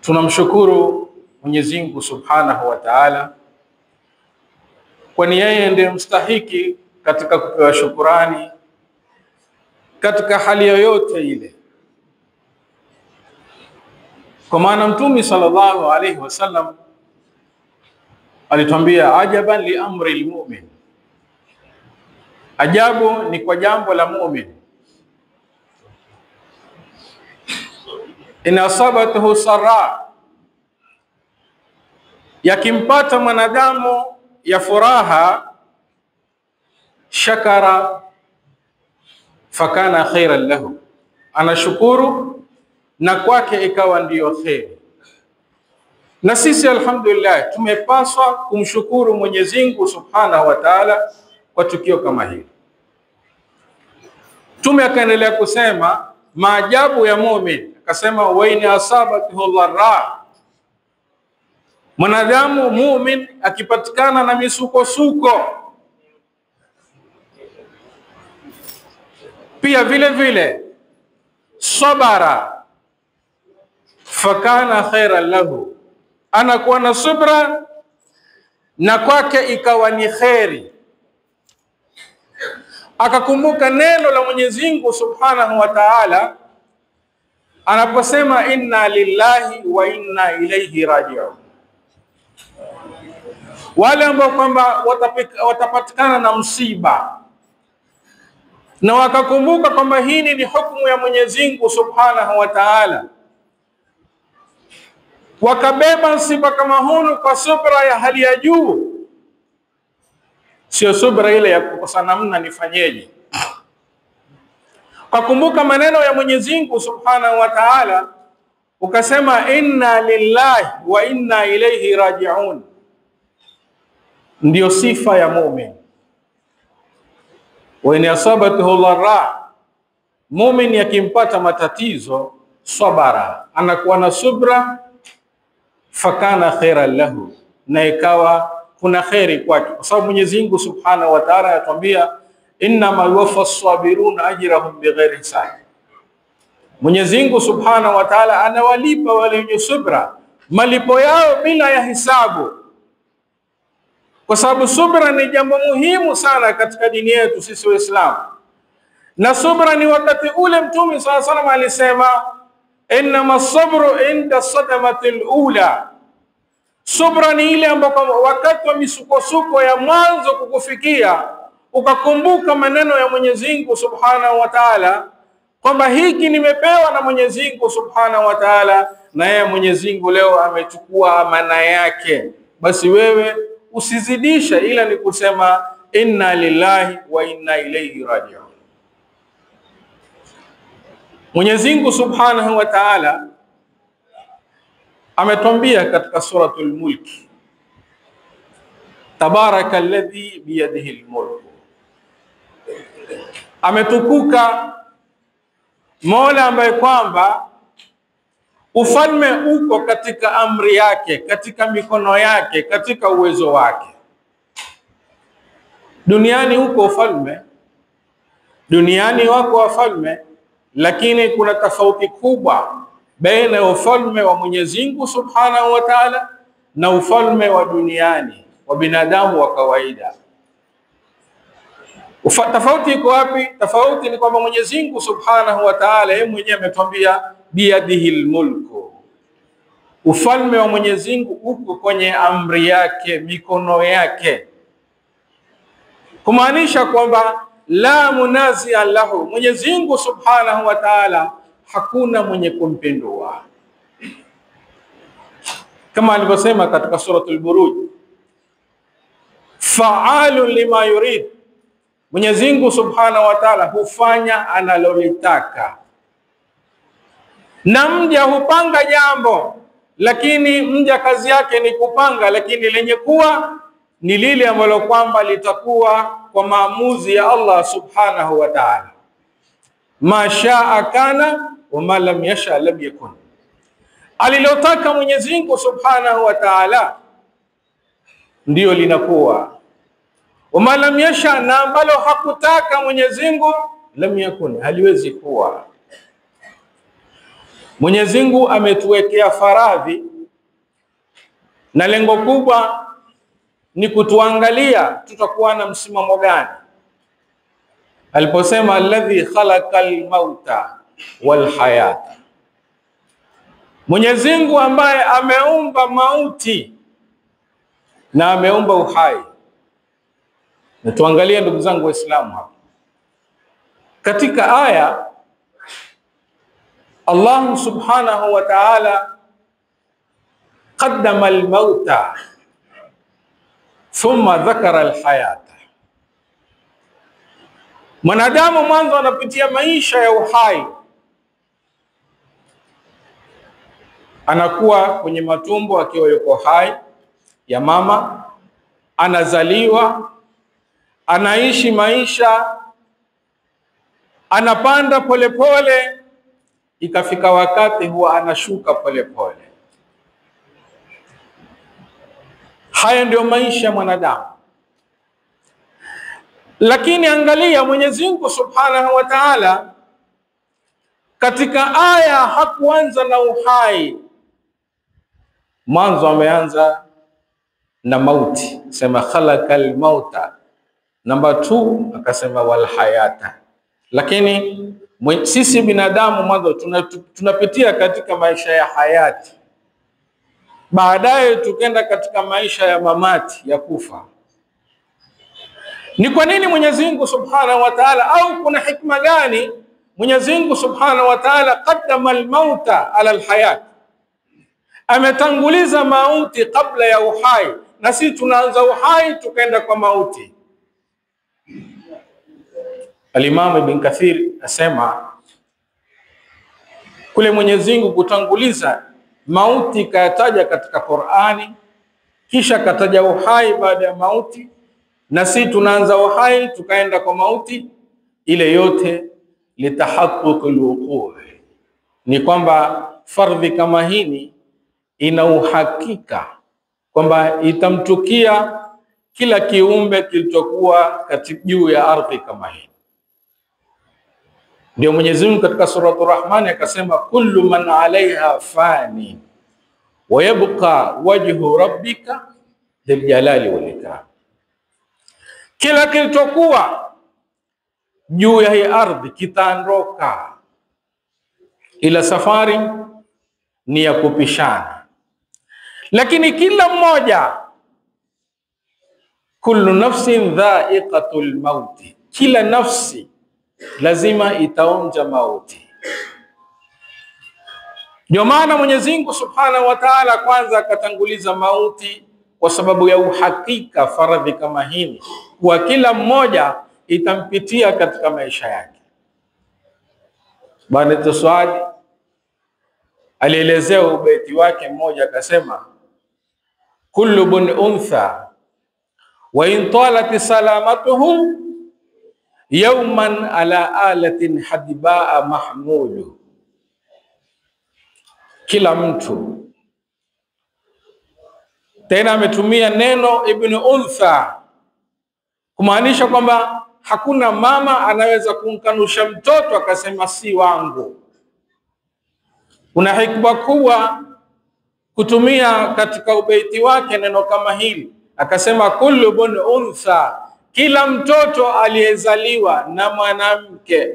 Tunamshukuru Mwenyezi Mungu Subhanahu wa Ta'ala, kwani yeye ndiye mstahiki katika kupewa shukurani katika hali yoyote ile. Kwa maana Mtume sallallahu alaihi wasallam alituambia, ajaban li amri almu'min, ajabu ni kwa jambo la mu'min. In asabatuhu sarra, yakimpata mwanadamu ya furaha, shakara fakana khairan lahu, anashukuru na kwake ikawa ndiyo kheri. Na sisi alhamdulillah tumepaswa kumshukuru Mwenyezi Mungu Subhanahu wa Ta'ala kwa tukio kama hili. Mtume akaendelea kusema maajabu ya muumini, akasema wa in asabatuhu dharra, mwanadamu muumini akipatikana na misukosuko, pia vile vile sabara fakana khairan lahu, anakuwa na subra na kwake ikawa ni kheri. Akakumbuka neno la Mwenyezi Mungu Subhanahu wa Ta'ala anaposema inna lillahi wa inna ilayhi raji'un, wale ambao kwamba watapatikana na msiba na wakakumbuka kwamba hii ni hukumu ya Mwenyezi Mungu Subhanahu wa Ta'ala, wakabeba msiba kama huu kwa subra ya hali ya juu, sio subra ile ya kukosa namna nifanyeje. Kakumbuka maneno ya Mwenyezi Mungu Subhanahu wa Ta'ala, ukasema inna lillahi wa inna ilayhi raji'un, ndio sifa ya muumini. Wa in asabatuhu dharra, muumini akimpata matatizo, sabara, anakuwa na subra, fakana khairan lahu, na ikawa kuna khairi kwake, kwa sababu Mwenyezi Mungu Subhanahu wa Ta'ala anatuambia innama yuwaffas sabiruna ajrahum bighairi hisab. Mwenyezi Mungu Subhanahu wa Ta'ala anawalipa wale wenye subra malipo yao bila ya hisabu, kwa sababu subra ni jambo muhimu sana katika dini yetu sisi Waislamu. Na subra ni wakati ule Mtume sallallahu alaihi wasallam alisema innama sabru inda sadamatil ula, subra ni ile ambapo wakati wa misukosuko ya mwanzo kukufikia ukakumbuka maneno ya Mwenyezi Mungu Subhanahu wa Ta'ala kwamba hiki nimepewa na Mwenyezi Mungu Subhanahu wa Ta'ala, na yeye Mwenyezi Mungu leo amechukua amana yake, basi wewe usizidisha, ila ni kusema inna lillahi wa inna ilayhi raji'un. Mwenyezi Mungu Subhanahu wa Ta'ala ametuambia katika suratul Mulk, tabarakalladhi biyadihi almulk, ametukuka Mola ambaye kwamba ufalme uko katika amri yake, katika mikono yake, katika uwezo wake. Duniani uko ufalme, duniani wako wafalme, lakini kuna tofauti kubwa baina ya ufalme wa Mwenyezi Mungu Subhanahu wa Ta'ala na ufalme wa duniani wa binadamu wa kawaida. Tofauti iko wapi? Tofauti ni kwamba Mwenyezi Mungu Subhanahu wa Ta'ala yeye mwenyewe ametuambia biyadihil mulku, ufalme wa Mwenyezi Mungu uko kwenye amri yake, mikono yake, kumaanisha kwamba la munazia lahu, Mwenyezi Mungu Subhanahu wa Ta'ala hakuna mwenye kumpindua, kama alivyosema katika suratul Buruj, fa'alun lima yurid, Mwenyezi Mungu Subhanahu wa Ta'ala hufanya analolitaka. Na mja hupanga jambo, lakini mja kazi yake ni kupanga, lakini lenye kuwa ni lile ambalo kwamba litakuwa kwa maamuzi ya Allah Subhanahu wa Ta'ala. Ma shaa kana wa ma lam yasha lam yakun, alilotaka Mwenyezi Mungu Subhanahu wa Ta'ala ndio linakuwa, wa ma lam yasha, na ambalo hakutaka Mwenyezi Mungu lam yakun, haliwezi kuwa. Mwenyezi Mungu ametuwekea faradhi, na lengo kubwa ni kutuangalia tutakuwa na msimamo gani. Aliposema alladhi khalaqal mauta wal hayata, Mwenyezi Mungu ambaye ameumba mauti na ameumba uhai. Na tuangalie ndugu zangu Waislamu, hapa katika aya Allah subhanahu wa ta'ala qaddama al-mauta thumma dhakara al-hayata. Mwanadamu mwanzo anapitia maisha ya uhai, anakuwa kwenye matumbo akiwa yuko hai ya mama, anazaliwa, anaishi maisha, anapanda polepole, ikafika wakati huwa anashuka polepole. Haya ndio maisha ya mwanadamu. Lakini angalia, Mwenyezi Mungu Subhanahu wa Ta'ala katika aya hakuanza na uhai, mwanzo ameanza na mauti. Sema khalaqal mauta, namba 2 akasema wal hayata. Lakini sisi binadamu mwanzo tunapitia katika maisha ya hayati, baadaye tukenda katika maisha ya mamati, ya kufa. Ni kwa nini Mwenyezi Mungu Subhanahu wa Ta'ala, au kuna hikma gani Mwenyezi Mungu Subhanahu wa Ta'ala qaddama al-mauta ala al-hayat, ametanguliza mauti kabla ya uhai, na sisi tunaanza uhai tukaenda kwa mauti? Al-Imam Ibn Kathir asema kule Mwenyezi Mungu kutanguliza mauti kayataja katika Qur'ani, kisha kataja uhai baada ya mauti, na sisi tunaanza uhai tukaenda kwa mauti. Ile yote litahaqquq alwuqu', ni kwamba fardhi kama hii ina uhakika kwamba itamtukia kila kiumbe kilichokuwa katika juu ya ardhi kama hii. Ndio Mwenyezi Mungu katika suratul Rahman akasema kullu man 'alayha fani wa yabqa wajhu rabbika dhil jalali wal ikram. Kila kilichokuwa juu ya hii ardhi kitaondoka, ila safari ni ya kupishana. Lakini kila mmoja, kullu nafsin dha'iqatul mauti, kila nafsi lazima itaonja mauti. Ndio maana Mwenyezi Mungu Subhanahu wa Ta'ala kwanza akatanguliza mauti, kwa sababu ya uhakika faradhi kama hii kwa kila mmoja itampitia katika maisha yake. Bwana Tuswadi alielezea ubeti wake mmoja, akasema kullu bun untha wa in talat salamatuhu yawman ala alatin hadibaa mahmulu. Kila mtu, tena ametumia neno ibn untha kumaanisha kwamba hakuna mama anaweza kumkanusha mtoto akasema si wangu. Kuna hikma kubwa kutumia katika ubeti wake neno kama hili, akasema kullu bun untha, kila mtoto aliyezaliwa na mwanamke,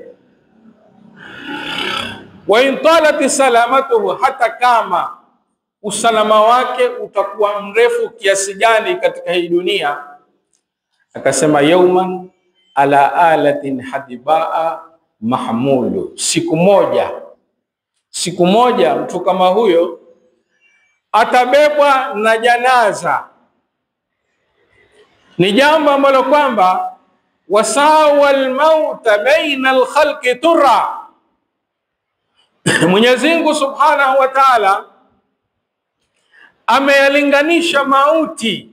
wa in talat salamatuhu, hata kama usalama wake utakuwa mrefu kiasi gani katika hii dunia, akasema yawman ala alatin hadibaa mahmulu, siku moja mtu kama huyo atabebwa na janaza. Ni jambo ambalo kwamba wasawal mauta baina alkhalqi turra. Mwenyezi Mungu Subhanahu wa Ta'ala ameyalinganisha mauti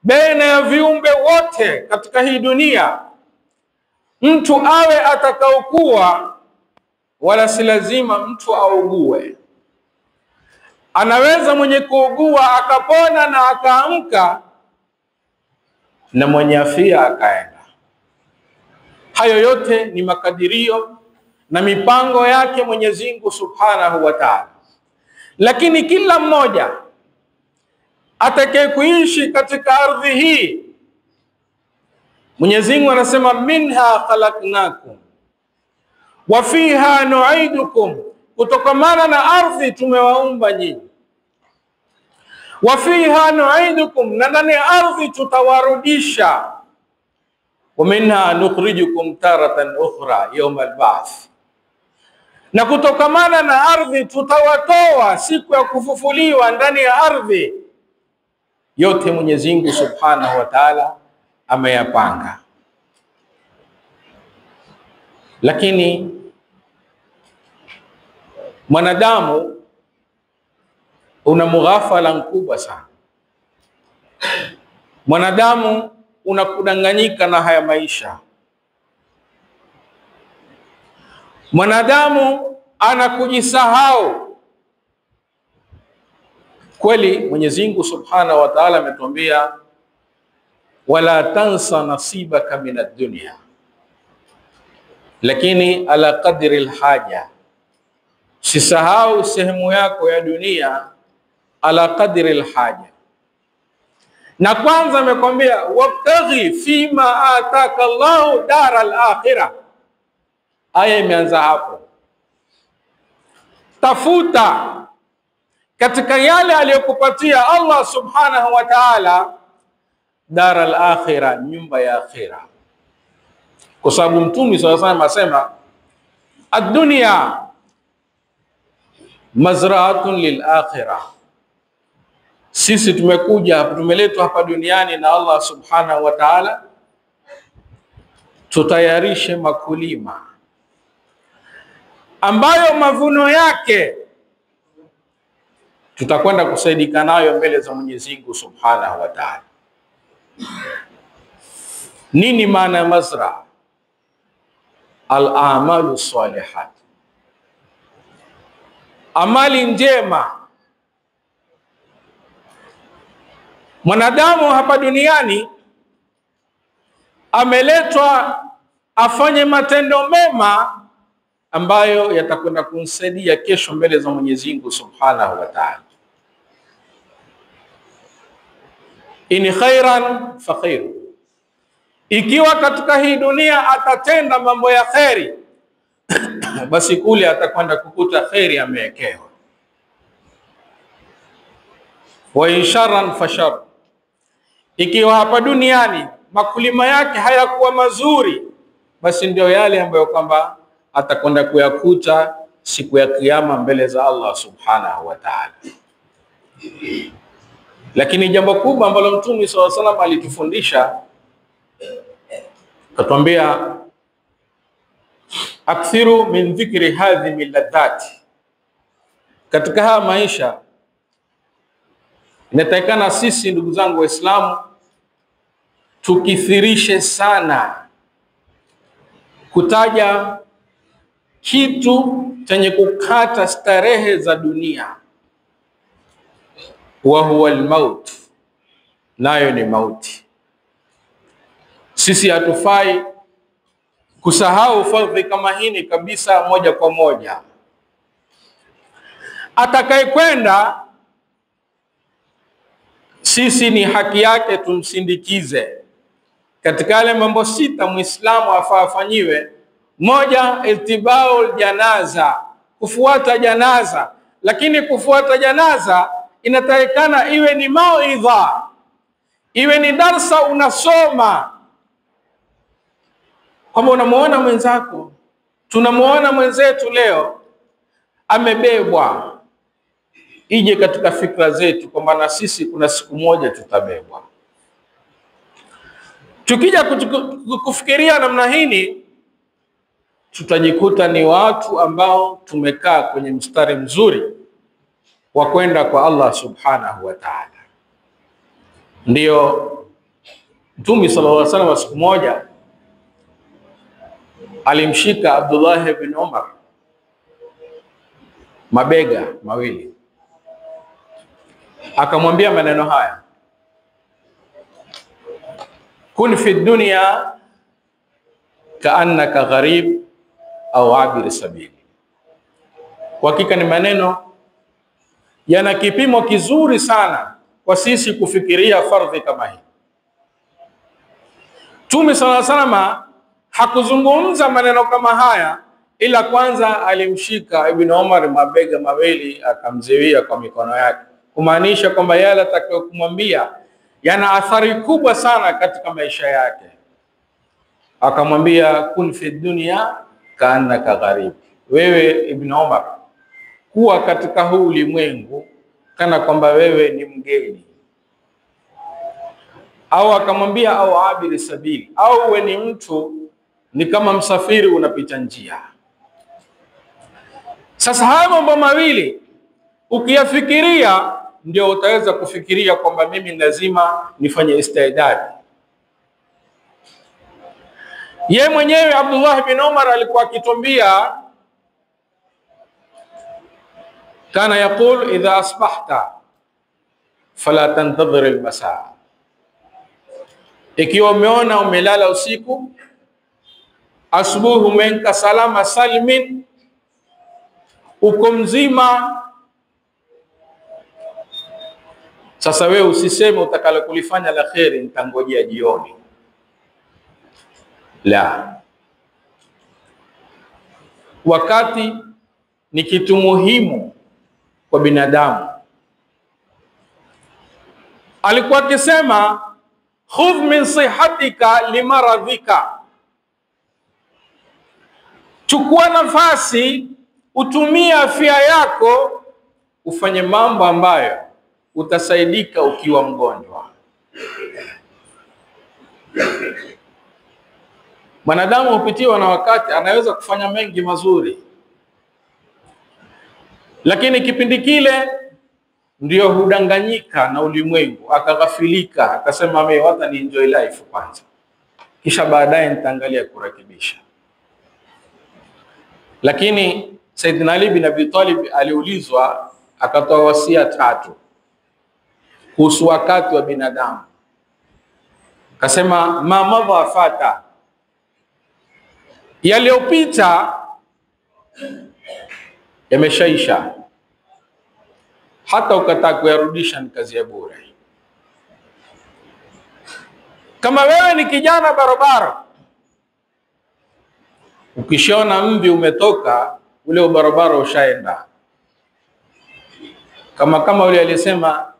baina ya viumbe wote katika hii dunia. Mtu awe atakaokuwa, wala si lazima mtu augue. Anaweza mwenye kuugua akapona na akaamka, na mwenye afia akaenda. Hayo yote ni makadirio na mipango yake Mwenyezi Mungu Subhanahu wa Ta'ala. Lakini kila mmoja atakaye kuishi katika ardhi hii, Mwenyezi Mungu anasema minha khalaqnakum wa fiha nu'idukum, kutokamana na ardhi tumewaumba nyinyi. Wa fiha nu'idukum, na ndani ya ardhi tutawarudisha. Wa minha nukhrijukum taratan ukhra yawm al-ba'th, na kutokamana na ardhi tutawatoa siku ya kufufuliwa ndani ya ardhi. Yote Mwenyezi Mungu Subhanahu wa Ta'ala ameyapanga. Lakini mwanadamu una mughafala mkubwa sana. Mwanadamu unakudanganyika na haya maisha. Mwanadamu anakujisahau. Kweli Mwenyezi Mungu Subhanahu wa Ta'ala ametuambia wala tansa nasibaka minad dunya, lakini ala qadri alhaja, sisahau sehemu yako ya dunia ala qadri alhaja. Na kwanza amekwambia wabtaghi fima ataka Allahu daral akhirah. Aya imeanza hapo. Tafuta katika yale aliyokupatia Allah Subhanahu wa Ta'ala daral akhirah, nyumba ya akhirah. Kwa sababu Mtume sallallahu alayhi wasallam asema ad-dunya mazra'atun lil akhirah. Sisi tumekuja hapa, tumeletwa hapa duniani na Allah Subhanahu wa Ta'ala tutayarishe makulima ambayo mavuno yake tutakwenda kusaidika nayo mbele za Mwenyezi Mungu Subhanahu wa Ta'ala. Nini maana ya mazra? Al-a'malu salihat, amali njema. Mwanadamu hapa duniani ameletwa afanye matendo mema ambayo yatakwenda kumsaidia kesho mbele za Mwenyezi Mungu Subhanahu wa Ta'ala. In khairan fa khairu, ikiwa katika hii dunia atatenda mambo ya khairi basi kule atakwenda kukuta khairi amewekewa. Wa in sharran fa shar, ikiwa hapa duniani makulima yake hayakuwa mazuri, basi ndio yale ambayo kwamba atakwenda kuyakuta siku ya kiyama mbele za Allah Subhanahu wa Ta'ala. Lakini jambo kubwa ambalo Mtume sallallahu alayhi wasallam alitufundisha, katuambia akthiru min dhikri hadhi min ladhati. Katika haya maisha inatakikana sisi ndugu zangu Waislamu tukithirishe sana kutaja kitu chenye kukata starehe za dunia. Wa huwa al-maut, nayo ni mauti. Sisi hatufai kusahau fardhi kama hii kabisa moja kwa moja. Atakayekwenda, sisi ni haki yake tumsindikize katika yale mambo sita Muislamu afanyiwe. Moja, itibau janaza, kufuata janaza. Lakini kufuata janaza inatakikana iwe ni mauidha, iwe ni darsa unasoma. Kama unamuona mwenzako, tunamuona mwenzetu leo amebebwa, ije katika fikra zetu kwamba na sisi kuna siku moja tutabebwa. Tukija kufikiria namna hii, tutajikuta ni watu ambao tumekaa kwenye mstari mzuri wa kwenda kwa Allah Subhanahu wa Ta'ala. Ndio Mtume sallallahu alaihi wasallam siku moja alimshika Abdullah ibn Umar mabega mawili, akamwambia maneno haya: kun fi dunya kaannaka gharib au abiri sabili. Kwa hakika ni maneno yana kipimo kizuri sana kwa sisi kufikiria fardhi kama hii. Mtume sallallahu alaihi wasallam hakuzungumza maneno kama haya, ila kwanza alimshika Ibn Umar mabega mawili akamziwia kwa mikono yake, kumaanisha kwamba yale atakayokumwambia yana athari kubwa sana katika maisha yake. Akamwambia, kun fi dunya kaannaka gharib, wewe Ibn Umar, kuwa katika huu ulimwengu kana kwamba wewe ni mgeni. Au akamwambia au abiri sabili, au wewe ni mtu ni kama msafiri unapita njia. Sasa haya mambo mawili ukiyafikiria ndio utaweza kufikiria kwamba mimi lazima nifanye istidadi. Yeye mwenyewe Abdullah bin Umar alikuwa akituambia, kana yaqul idha asbahta fala tantadhir almasa, ikiwa umeona umelala usiku, asubuhi umeamka salama salimin, uko mzima, sasa wewe usiseme utakalo kulifanya la kheri nitangojea jioni. La, wakati ni kitu muhimu kwa binadamu. Alikuwa akisema khudh min sihatika limaradhika, chukua nafasi, utumie afya yako ufanye mambo ambayo utasaidika ukiwa mgonjwa. Mwanadamu hupitiwa na wakati anaweza kufanya mengi mazuri, lakini kipindi kile ndio hudanganyika na ulimwengu, akaghafilika, akasema mimi hata ni enjoy life kwanza, kisha baadaye nitaangalia kurekebisha. Lakini Sayyidina Ali bin Abi Talib aliulizwa, akatoa wasia 3 kuhusu wakati wa binadamu. Akasema ma madha fata, yaliyopita yameshaisha, hata ukataka kuyarudisha ni kazi ya bure. Kama wewe ni kijana barabara, ukishaona mvi umetoka, ule barabara ushaenda. Kama ule alisema,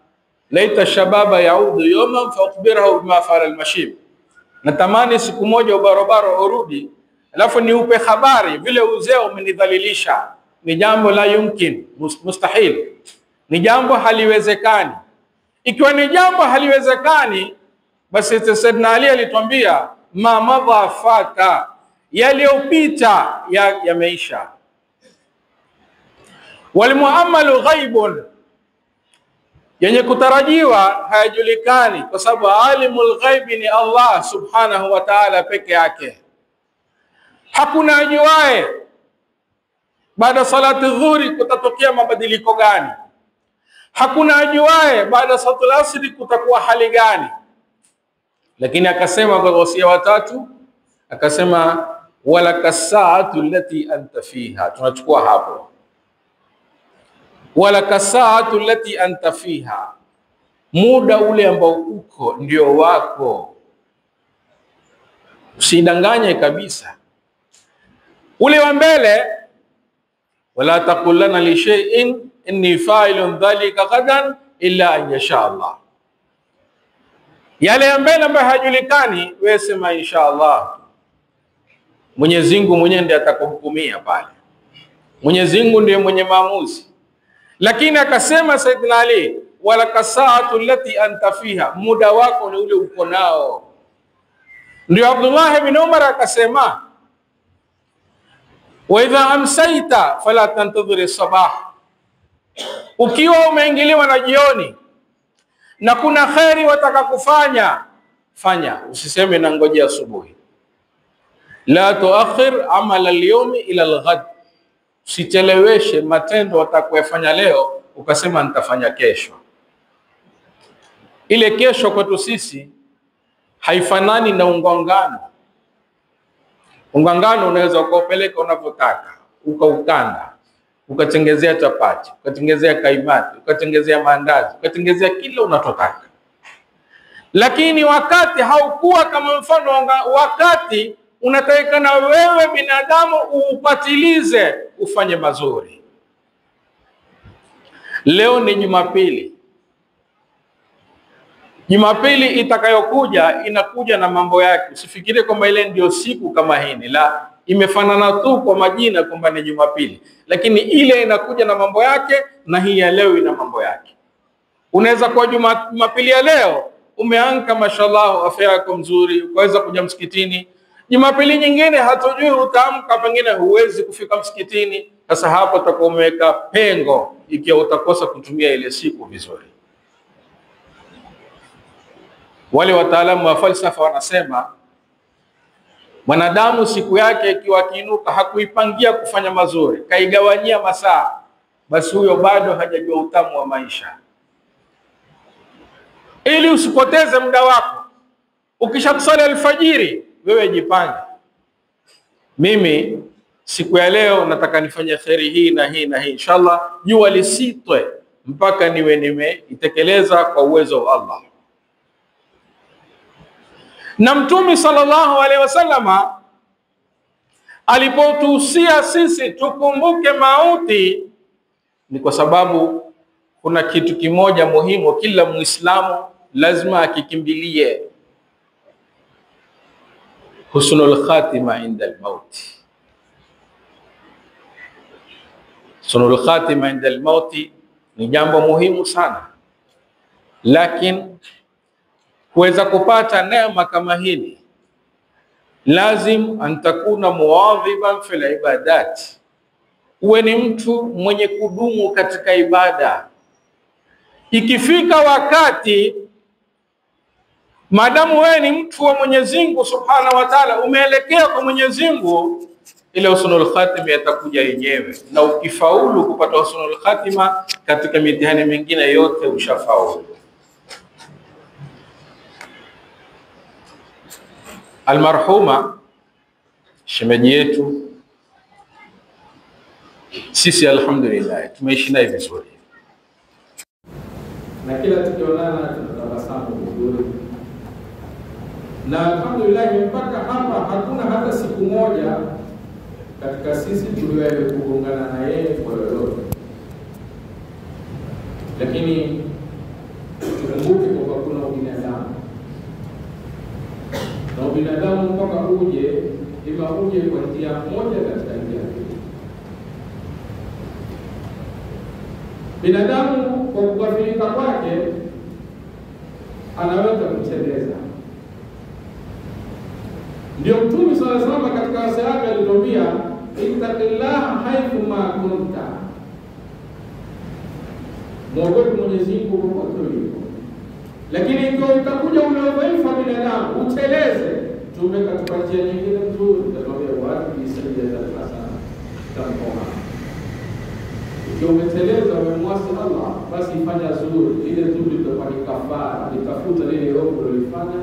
laita shababa yaudu yawman fa ukhbirahu bima fa'ala al-mashib, natamani siku moja barabara urudi, alafu niupe habari vile uzee umenidhalilisha. Ni jambo la yumkin, mustahil, ni jambo haliwezekani. Ikiwa ni jambo haliwezekani, basi Sayyidina Ali alituambia ma madha fata, yaliyopita yameisha. Wal muammalu ghaibun, yenye kutarajiwa hayajulikani, kwa sababu alimul ghaibi ni Allah subhanahu wa ta'ala peke yake. Hakuna ajuaye baada salati dhuhuri kutatokea mabadiliko gani, hakuna ajuaye baada salatul asri kutakuwa hali gani. Lakini akasema kwa wasia 3, akasema wala kasaatu allati anta fiha, tunachukua hapo, wala kasaatu allati anta fiha, muda ule ambao uko ndio wako, usidanganye kabisa. Ule wa mbele, wala taqul lana li shay'in inni fa'ilun dhalika ghadan illa an yasha Allah, yale ya mbele ambayo hajulikani, wewe sema insha Allah. Mwenyezi Mungu mwenyewe ndiye atakuhukumia pale, Mwenyezi Mungu ndiye mwenye maamuzi. Lakini akasema Sayyidina Ali, wala kasaatu allati anta fiha, muda wako ni ule uko nao. Ndio Abdullah ibn Umar akasema, wa idha amsayta fala tantadhir as-sabah, ukiwa umeingiliwa na jioni na kuna khairi wataka kufanya, fanya, usiseme na ngoja asubuhi. La tuakhir amal al-yawm ila al-ghad, usicheleweshe matendo watakayofanya leo ukasema nitafanya kesho. Ile kesho kwetu sisi haifanani na ungongano. Unga ngano unaweza ukaupeleka unavyotaka, ukaukanda, ukatengezea chapati, ukatengezea kaimati, ukatengezea maandazi, ukatengezea kila unachotaka. Lakini wakati haukuwa kama mfano, wakati unatakikana wewe binadamu uupatilize, ufanye mazuri. Leo ni Jumapili. Jumapili itakayokuja inakuja na mambo yake. Usifikiri kwamba ile ndio siku kama hii, la, imefanana tu kwa majina kwamba ni Jumapili, lakini ile inakuja na mambo yake, na hii ya leo ina mambo yake. Unaweza kwa Jumapili ya leo umeamka mashallah, afya yako mzuri, ukaweza kuja msikitini. Jumapili nyingine hatujui utaamka, pengine huwezi kufika msikitini. Sasa hapo utakuwa umeweka pengo ikiwa utakosa kutumia ile siku vizuri. Wale wataalamu wa falsafa wanasema mwanadamu siku yake ikiwa kiinuka hakuipangia kufanya mazuri, kaigawanyia masaa, basi huyo bado hajajua utamu wa maisha. Ili usipoteze muda wako, ukishakusali alfajiri, wewe jipange, mimi siku ya leo nataka nifanye khairi hii na hii na hii, inshallah jua lisitwe mpaka niwe nimeitekeleza kwa uwezo wa Allah. Na Mtume sallallahu alaihi wasallama alipotuhusia sisi tukumbuke mauti, ni kwa sababu kuna kitu kimoja muhimu kila Muislamu lazima akikimbilie: husnul khatima inda al-maut. Husnul khatima inda al-maut ni jambo muhimu sana, lakini kuweza kupata neema kama hili lazim antakuna muadhiban fil ibadat, uwe ni mtu mwenye kudumu katika ibada. Ikifika wakati, madamu wewe ni mtu wa Mwenyezi Mungu Subhanahu wa Ta'ala, umeelekea kwa Mwenyezi Mungu, ile husnul khatima itakuja yenyewe. Na ukifaulu kupata husnul khatima katika mitihani mingine yote ushafaulu. Almarhuma shemeji yetu, sisi alhamdulillah tumeishi naye vizuri, na kila tukionana tunatabasamu vizuri, na alhamdulillah mpaka hapa hakuna hata siku moja katika sisi tuliwahi kugongana na yeye kwa lolote. Lakini tukumbuke kwamba kuna ubinadamu, na ubinadamu mpaka uje, ima uje kwa njia moja katika njia mbili. Binadamu kwa kughafilika kwake anaweza kuteleza. Ndio Mtume sallallahu alaihi wasallam katika wasia yake alituambia, ittaqillaha haythu ma kunta, muogope Mwenyezi Mungu popote ulipo. Lakini ikiwa utakuja ule udhaifu wa binadamu uteleze, Mtume katika njia nyingine nzuri tutamwambia watu bisaidia sana tampoa. Ikiwa umeteleza, umemwasi Allah, basi fanya zuri, ile zuri itakuwa ni kafara, itafuta lile ovu ulilofanya,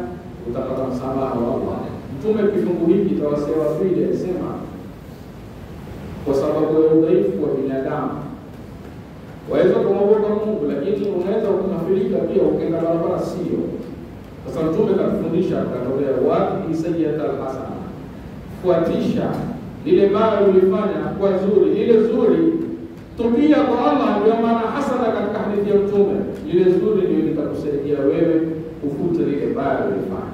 utapata msamaha wa Allah. Mtume kifungu hiki tawasema vile alisema, kwa sababu ya udhaifu wa binadamu waweza kumwogopa Mungu, lakini unaweza kumafilika pia ukaenda barabara sio. Sasa Mtume katufundisha akatolea watu isayyi'atul hasana, fuatisha lile baya ulifanya kwa zuri, lile zuri tubia kwa Allah. Ndio maana hasana katika hadithi ya Mtume, lile zuri ndio litakusaidia wewe ufute lile baya ulifanya.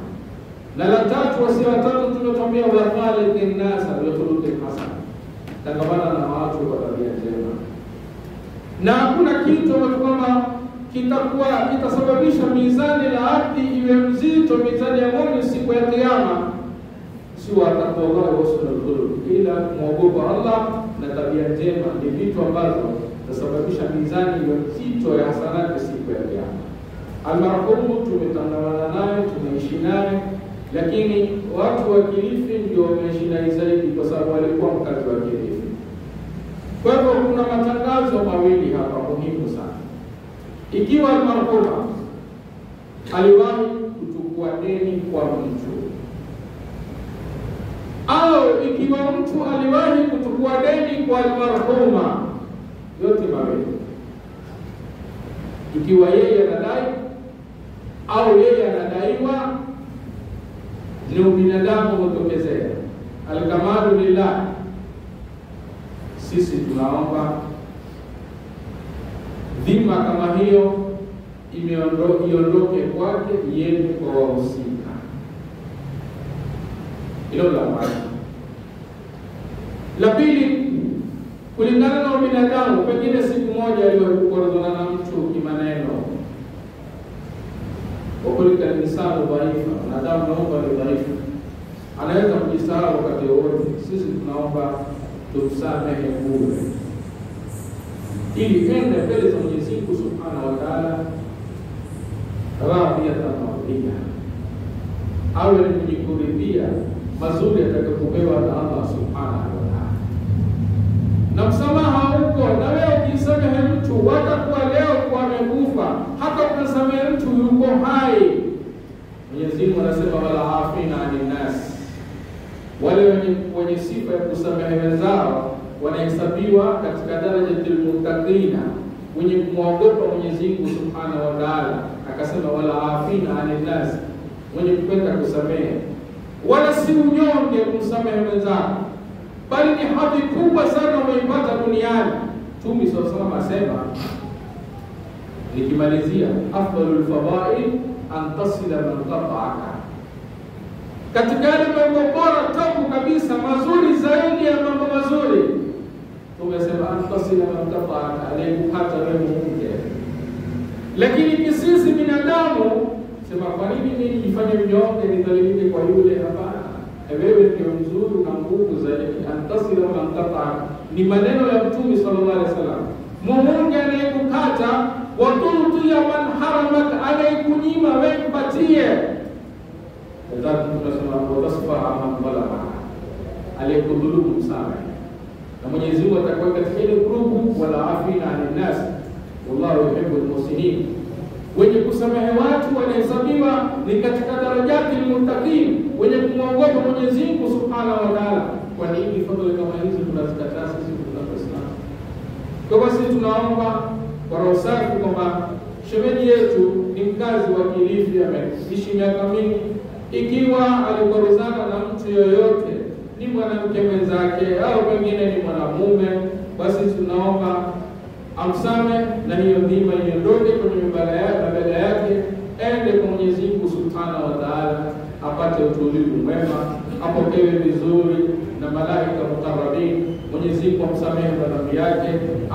Na la tatu, wasia tatu tunatuambia wa khaliqin nasa bi khuluqin hasan, tangamana na watu kwa tabia njema. Na hakuna kitu kama kitasababisha mizani la abdi iwe mzito, mizani ya muumini siku ya kiyama, si taqwa wa husnul khuluq, ila muogopa Allah na tabia njema. Ni vitu ambazo vitasababisha mizani iwe mzito ya hasanati siku ya kiyama. Almarhumu tumetangamana naye, tumeishi naye, lakini watu wa Kilifi ndio wameishi naye zaidi kwa sababu walikuwa mkazi wa Kilifi. Kwa hivyo kuna matangazo mawili hapa muhimu sana. Ikiwa almarhuma aliwahi kuchukua deni kwa mtu, au ikiwa mtu aliwahi kuchukua deni kwa almarhuma, yote mawili, ikiwa yeye anadai au yeye anadaiwa, ni ubinadamu utokezea. Alkamalu lillah. Sisi tunaomba dhima kama hiyo iondoke kwake, iende kwa wahusika. Hilo la kwanza. La pili, kulingana na binadamu, pengine siku moja aliwahi na mtu kimaneno, wakulika insanu dhaifa, wanadamu naomba ni dhaifu, anaweza kujisahau wakati wote. Sisi tunaomba tumsamehe bure, ili ende mbele za Mwenyezi Mungu Subhanahu wa Ta'ala radhiyatan mardiya, awe ni mwenye kuridhia mazuri atakayopewa na Allah Subhanahu wa Ta'ala. Na msamaha huko, na wewe ukisamehe mtu watakuwa leo kwa amekufa, hata ukisamehe mtu yuko hai. Mwenyezi Mungu anasema wala afina anin nas, wale wenye sifa ya kusamehe wenzao wanahesabiwa katika darajatul muttaqina, wenye kumwogopa Mwenyezi Mungu Subhanahu wa Ta'ala. Akasema wala afina anin nas, wenye kupenda kusamehe, wala si unyonge kumsamehe wenzao, bali ni hadhi kubwa sana umeipata duniani. Mtume sallallahu alaihi wasallam asema, nikimalizia, afdalul fadail an tasila man qata'aka, katika yale mambo bora tabu kabisa, mazuri zaidi ya mambo mazuri, tumesema an tasila man qata'aka, aliyekukata wewe mke. Lakini sisi binadamu sema, kwa nini mimi nifanye mnyonge nidhalilike kwa yule? Hapana, wewe ndio mzuri na nguvu zaidi. Antasila man qata'aka ni maneno ya Mtume sallallahu alaihi wasallam. Muunge anayekukata, wa tuti ya man haramak, anayekunyima wewe mpatie. Ndio tunasema watasfa man balama, aliyekudhulumu msamehe. Na Mwenyezi Mungu atakuwa katika ile grupu wala afina anin nas wallahu yuhibbul muhsinin, wenye kusamehe watu wanahesabiwa ni katika darajati almuttaqin, wenye kumwogopa Mwenyezi Mungu Subhanahu wa Ta'ala. Kwa nini fadhila kama hizi tunazikataa sisi tunapoislamu? Kwa basi tunaomba kwa roho safi kwamba shemeji yetu ni mkazi wa Kilifi, ameishi miaka mingi, ikiwa alikwaruzana na mtu yoyote, ni mwanamke mwenzake au pengine ni mwanamume, basi tunaomba amsame na hiyo dhima iondoke kwenye mbele yake, ende kwa Mwenyezi Mungu Subhanahu wa Ta'ala, apate utulivu mwema, apokewe vizuri na malaika mukarrabin. Mwenyezi Mungu amsamehe dhambi yake,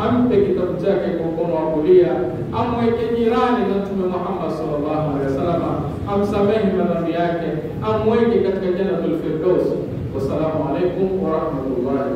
ampe kitabu chake kwa mkono wa kulia, amweke jirani na Mtume Muhammad sallallahu alaihi wasallam, amsamehe dhambi yake, amweke katika jannatul firdaus. Wassalamu alaikum wa rahmatullahi